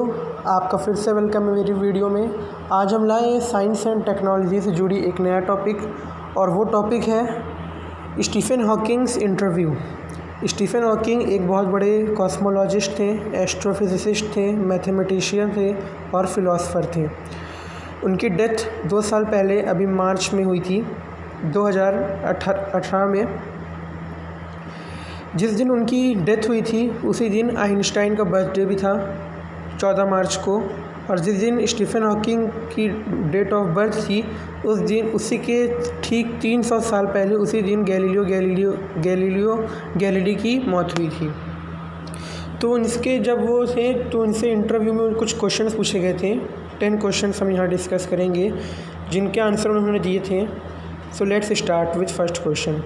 आपका फिर से वेलकम है मेरी वीडियो में। आज हम लाए हैं साइंस एंड टेक्नोलॉजी से जुड़ी एक नया टॉपिक, और वो टॉपिक है Stephen Hawking's interview. Stephen Hawking एक बहुत बड़े कॉस्मोलॉजिस्ट थे, एस्ट्रोफिजिसिस्ट थे, मैथमेटिशियन थे और फिलोसोफर थे। उनकी डेथ 2 साल पहले अभी मार्च में हुई थी, 2018 में। जिस दिन उनकी डेथ हुई थी उसी दिन आइंस्टाइन का बर्थडे भी था, 14 मार्च को। और जिस दिन स्टीफन हॉकिंग की डेट ऑफ बर्थ थी उसी के ठीक 300 साल पहले उसी दिन गैलीलियो गैलीली की मौत हुई थी। तो उनके जब वो थे तो उनसे इंटरव्यू में कुछ क्वेश्चंस पूछे गए थे। 10 क्वेश्चंस हम यहाँ डिस्कस करेंगे जिनके आंसर उन्होंने दिए थे। So let's start with first question.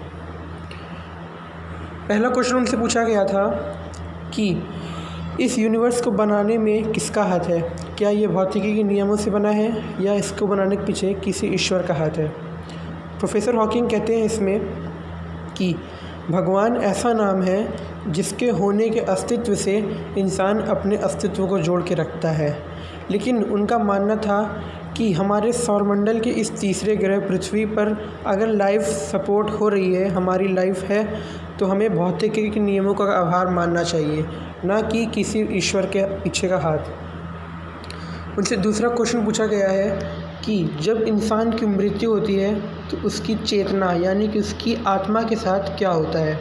पहला क्वेश्चन उनसे पूछा गया था कि इस यूनिवर्स को बनाने में किसका हाथ है? क्या ये भौतिकी के नियमों से बना है या इसको बनाने के पीछे किसी ईश्वर का हाथ है? प्रोफेसर हॉकिंग कहते हैं इसमें कि भगवान ऐसा नाम है जिसके होने के अस्तित्व से इंसान अपने अस्तित्व को जोड़ के रखता है। लेकिन उनका मानना था कि हमारे सौरमंडल के इस तीसरे ग्रह पृथ्वी पर अगर लाइफ सपोर्ट हो रही है, हमारी लाइफ है, तो हमें भौतिकी के नियमों का आभार मानना चाहिए, ना कि किसी ईश्वर के पीछे का हाथ। उनसे दूसरा क्वेश्चन पूछा गया है कि जब इंसान की मृत्यु होती है तो उसकी चेतना यानी कि उसकी आत्मा के साथ क्या होता है?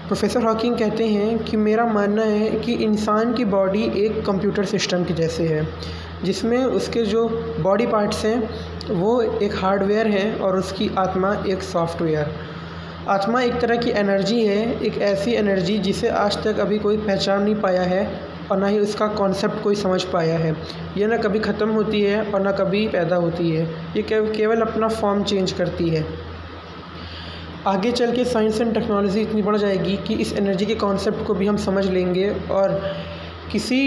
प्रोफेसर हॉकिंग कहते हैं कि मेरा मानना है कि इंसान की बॉडी एक कंप्यूटर सिस्टम के जैसे है, जिसमें उसके जो बॉडी पार्ट्स हैं वो एक हार्डवेयर है और उसकी आत्मा एक सॉफ्टवेयर। आत्मा एक तरह की एनर्जी है, एक ऐसी एनर्जी जिसे आज तक अभी कोई पहचान नहीं पाया है और ना ही उसका कॉन्सेप्ट कोई समझ पाया है। यह ना कभी ख़त्म होती है और ना कभी पैदा होती है, ये केवल अपना फॉर्म चेंज करती है। आगे चल के साइंस एंड टेक्नोलॉजी इतनी बढ़ जाएगी कि इस एनर्जी के कॉन्सेप्ट को भी हम समझ लेंगे और किसी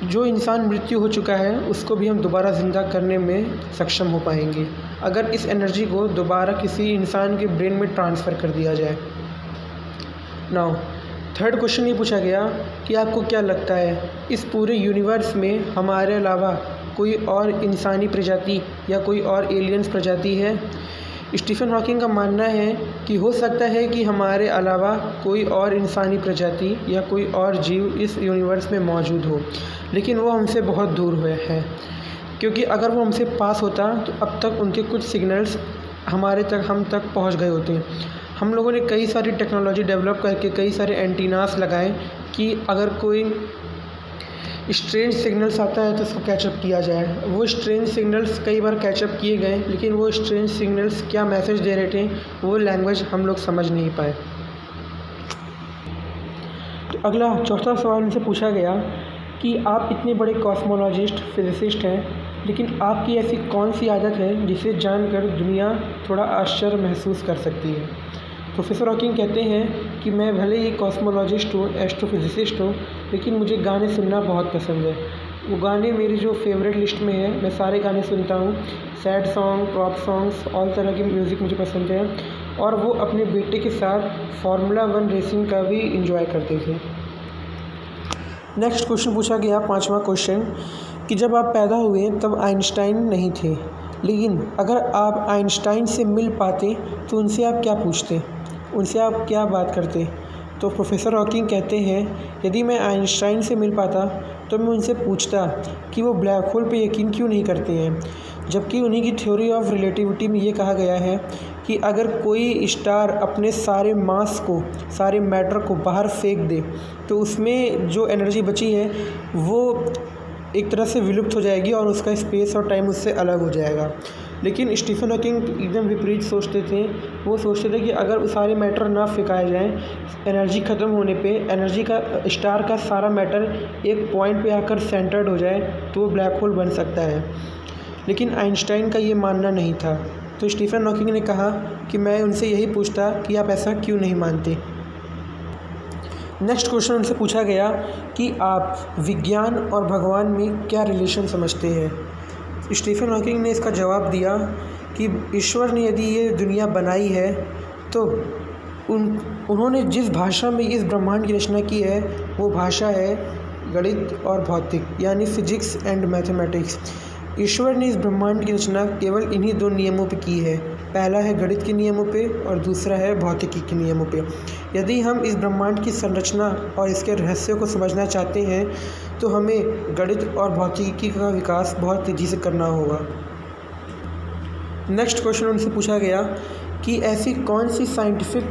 जो इंसान मृत्यु हो चुका है उसको भी हम दोबारा ज़िंदा करने में सक्षम हो पाएंगे अगर इस एनर्जी को दोबारा किसी इंसान के ब्रेन में ट्रांसफ़र कर दिया जाए। नाउ थर्ड क्वेश्चन ये पूछा गया कि आपको क्या लगता है इस पूरे यूनिवर्स में हमारे अलावा कोई और इंसानी प्रजाति या कोई और एलियंस प्रजाति है? स्टीफन हॉकिंग का मानना है कि हो सकता है कि हमारे अलावा कोई और इंसानी प्रजाति या कोई और जीव इस यूनिवर्स में मौजूद हो, लेकिन वो हमसे बहुत दूर हुए हैं, क्योंकि अगर वो हमसे पास होता तो अब तक उनके कुछ सिग्नल्स हम तक पहुंच गए होते। हम लोगों ने कई सारी टेक्नोलॉजी डेवलप करके कई सारे एंटीनास लगाए कि अगर कोई स्ट्रेंज सिग्नल्स आता है तो उसको कैचअप किया जाए। वो स्ट्रेंज सिग्नल्स कई बार कैचअप किए गए, लेकिन वो स्ट्रेंज सिग्नल्स क्या मैसेज दे रहे थे वो लैंग्वेज हम लोग समझ नहीं पाए। तो अगला चौथा सवाल उनसे पूछा गया कि आप इतने बड़े कॉस्मोलॉजिस्ट फिजिसिस्ट हैं, लेकिन आपकी ऐसी कौन सी आदत है जिसे जानकर दुनिया थोड़ा आश्चर्य महसूस कर सकती है? प्रोफेसर हॉकिंग कहते हैं कि मैं भले ही कॉस्मोलॉजिस्ट हूँ, एस्ट्रोफिजिसिस्ट हूँ, लेकिन मुझे गाने सुनना बहुत पसंद है। वो गाने मेरी जो फेवरेट लिस्ट में है, मैं सारे गाने सुनता हूँ। Sad song, pop songs, all तरह की म्यूज़िक मुझे पसंद है। और वो अपने बेटे के साथ फार्मूला 1 रेसिंग का भी इंजॉय करते थे। नेक्स्ट क्वेश्चन पूछा गया, 5वां क्वेश्चन, कि जब आप पैदा हुए तब आइंस्टाइन नहीं थे, लेकिन अगर आप आइंस्टाइन से मिल पाते तो उनसे आप क्या पूछते, उनसे आप क्या बात करते? तो प्रोफेसर हॉकिंग कहते हैं यदि मैं आइंस्टाइन से मिल पाता तो मैं उनसे पूछता कि वो ब्लैक होल पे यकीन क्यों नहीं करते हैं, जबकि उन्हीं की थ्योरी ऑफ रिलेटिविटी में ये कहा गया है कि अगर कोई स्टार अपने सारे मास को, सारे मैटर को बाहर फेंक दे तो उसमें जो एनर्जी बची है वो एक तरह से विलुप्त हो जाएगी और उसका स्पेस और टाइम उससे अलग हो जाएगा। लेकिन स्टीफन हॉकिंग एकदम विपरीत सोचते थे। वो सोचते थे कि अगर सारे मैटर ना फेंकाए जाएं, एनर्जी ख़त्म होने पे एनर्जी का स्टार का सारा मैटर एक पॉइंट पे आकर सेंटर्ड हो जाए तो वो ब्लैक होल बन सकता है। लेकिन आइंस्टाइन का ये मानना नहीं था। तो स्टीफन हॉकिंग ने कहा कि मैं उनसे यही पूछता कि आप ऐसा क्यों नहीं मानते। नेक्स्ट क्वेश्चन उनसे पूछा गया कि आप विज्ञान और भगवान में क्या रिलेशन समझते हैं? स्टीफन हॉकिंग ने इसका जवाब दिया कि ईश्वर ने यदि ये दुनिया बनाई है तो उन्होंने जिस भाषा में इस ब्रह्मांड की रचना की है वो भाषा है गणित और भौतिक यानी फिजिक्स एंड मैथमेटिक्स। ईश्वर ने इस ब्रह्मांड की रचना केवल इन्हीं दो नियमों पे की है। पहला है गणित के नियमों पे और दूसरा है भौतिकी के नियमों पे। यदि हम इस ब्रह्मांड की संरचना और इसके रहस्यों को समझना चाहते हैं तो हमें गणित और भौतिकी का विकास बहुत तेज़ी से करना होगा। नेक्स्ट क्वेश्चन उनसे पूछा गया कि ऐसी कौन सी साइंटिफिक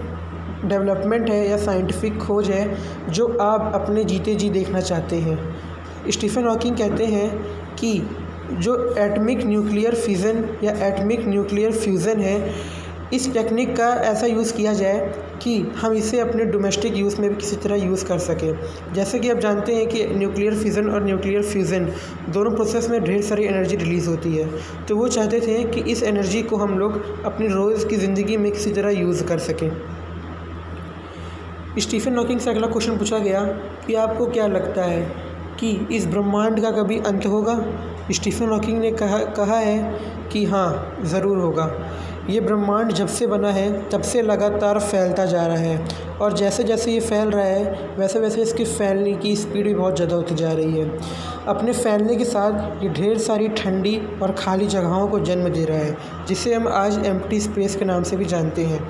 डेवलपमेंट है या साइंटिफिक खोज है जो आप अपने जीते जी देखना चाहते हैं। स्टीफन हॉकिंग कहते हैं कि जो एटमिक न्यूक्लियर फिज़न या एटमिक न्यूक्लियर फ्यूज़न है, इस टेक्निक का ऐसा यूज़ किया जाए कि हम इसे अपने डोमेस्टिक यूज़ में भी किसी तरह यूज़ कर सकें। जैसे कि आप जानते हैं कि न्यूक्लियर फिज़न और न्यूक्लियर फ्यूज़न दोनों प्रोसेस में ढेर सारी एनर्जी रिलीज़ होती है, तो वो चाहते थे कि इस एनर्जी को हम लोग अपनी रोज़ की ज़िंदगी में किसी तरह यूज़ कर सकें। स्टीफन हॉकिंग से अगला क्वेश्चन पूछा गया कि आपको क्या लगता है कि इस ब्रह्मांड का कभी अंत होगा। स्टीफन हॉकिंग ने कहा है कि हाँ, ज़रूर होगा। ये ब्रह्मांड जब से बना है तब से लगातार फैलता जा रहा है और जैसे जैसे ये फैल रहा है वैसे वैसे इसके फैलने की स्पीड भी बहुत ज़्यादा होती जा रही है। अपने फैलने के साथ ये ढेर सारी ठंडी और खाली जगहों को जन्म दे रहा है, जिसे हम आज एम्प्टी स्पेस के नाम से भी जानते हैं।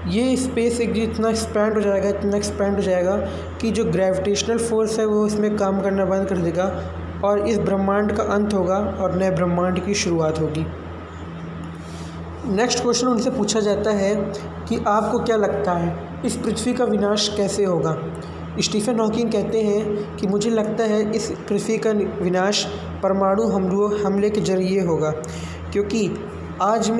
ये स्पेस एक इतना एक्सपैंड हो जाएगा कि जो ग्रेविटेशनल फोर्स है वो इसमें काम करना बंद कर देगा और इस ब्रह्मांड का अंत होगा और नए ब्रह्मांड की शुरुआत होगी। नेक्स्ट क्वेश्चन उनसे पूछा जाता है कि आपको क्या लगता है इस पृथ्वी का विनाश कैसे होगा। स्टीफन हॉकिंग कहते हैं कि मुझे लगता है इस पृथ्वी का विनाश परमाणु हमले के जरिए होगा, क्योंकि आज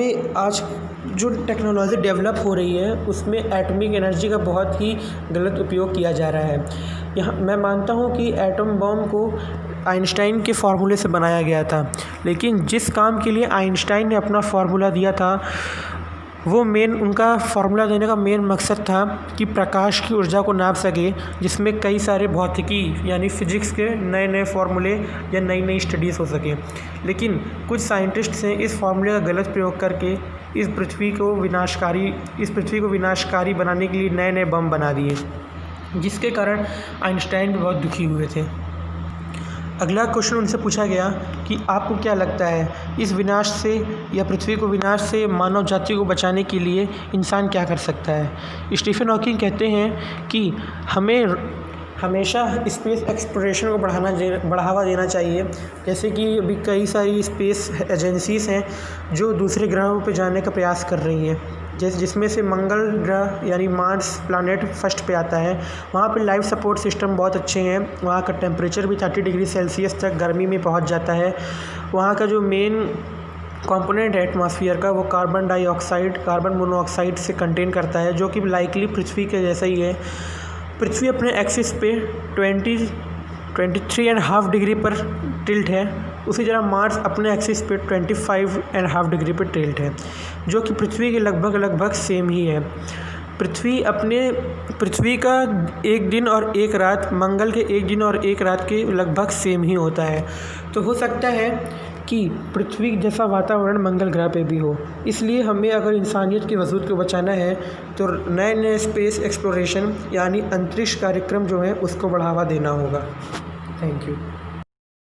जो टेक्नोलॉजी डेवलप हो रही है उसमें एटॉमिक एनर्जी का बहुत ही गलत उपयोग किया जा रहा है। यहाँ मैं मानता हूँ कि एटम बम को आइंस्टाइन के फार्मूले से बनाया गया था, लेकिन जिस काम के लिए आइंस्टाइन ने अपना फार्मूला दिया था वो उनका फार्मूला देने का मेन मकसद था कि प्रकाश की ऊर्जा को नाप सके, जिसमें कई सारे भौतिकी यानी फिजिक्स के नए नए फार्मूले या नई नई स्टडीज़ हो सके। लेकिन कुछ साइंटिस्ट्स ने इस फार्मूले का गलत प्रयोग करके इस पृथ्वी को विनाशकारी बनाने के लिए नए नए बम बना दिए, जिसके कारण आइंस्टाइन भी बहुत दुखी हुए थे। अगला क्वेश्चन उनसे पूछा गया कि आपको क्या लगता है इस विनाश से या पृथ्वी को विनाश से मानव जाति को बचाने के लिए इंसान क्या कर सकता है। स्टीफन हॉकिंग कहते हैं कि हमें हमेशा स्पेस एक्सप्लोरेशन को बढ़ावा देना चाहिए। जैसे कि अभी कई सारी स्पेस एजेंसीज़ हैं जो दूसरे ग्रहों पर जाने का प्रयास कर रही हैं, जिसमें से मंगल ग्रह यानी मार्स प्लैनेट फर्स्ट पे आता है। वहाँ पे लाइफ सपोर्ट सिस्टम बहुत अच्छे हैं, वहाँ का टेम्परेचर भी 30 डिग्री सेल्सियस तक गर्मी में पहुँच जाता है। वहाँ का जो मेन कंपोनेंट है एटमॉस्फेयर का वो कार्बन मोनोऑक्साइड से कंटेन करता है, जो कि लाइकली पृथ्वी के जैसा ही है। पृथ्वी अपने एक्सिस पे 23.5 डिग्री पर टिल्ट है, उसी तरह मार्स अपने एक्सिस पे 25.5 डिग्री पर टिल्ट है, जो कि पृथ्वी के लगभग सेम ही है। पृथ्वी का एक दिन और एक रात मंगल के एक दिन और एक रात के लगभग सेम ही होता है। तो हो सकता है कि पृथ्वी जैसा वातावरण मंगल ग्रह पे भी हो। इसलिए हमें अगर इंसानियत के वजूद को बचाना है तो नए नए स्पेस एक्सप्लोरेशन यानी अंतरिक्ष कार्यक्रम जो है उसको बढ़ावा देना होगा। Thank you.